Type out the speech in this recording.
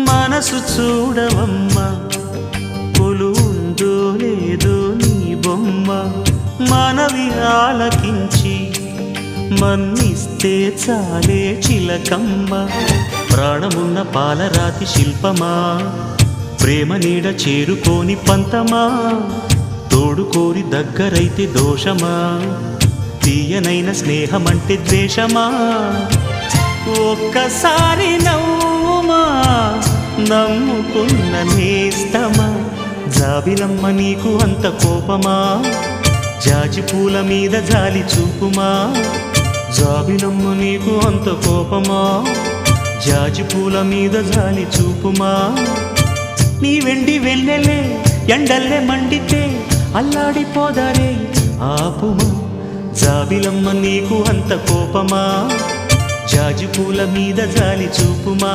మనసు చూడవమ్మా కొలువుందో లేదో నీ బొమ్మ మనవి ఆలకించి మన్నిస్తే చాలే చిలకమ్మ ప్రాణమున్న పాలరాతి శిల్పమా ప్రేమ నీడ చేరుకోని పంతమా తోడుకోరి దగ్గరైతే దోషమా తీయనైన స్నేహమంటే ద్వేషమా ఒక్కసారి నవ్వుమా నమ్ముకున్న నేస్తమా జాబిలమ్మ నీకు అంత కోపమా జాజి పూల మీద జాలి చూపుమా జాబిలమ్మ నీకు అంత కోపమా జాజి పూల మీద జాలి చూపుమా నీ వెండి వెన్నెలే ఎండల్లే మండితే అల్లాడిపోదారే ఆపుమా జాబిలమ్మ నీకు అంత కోపమా జాజి పూల మీద జాలి చూపుమా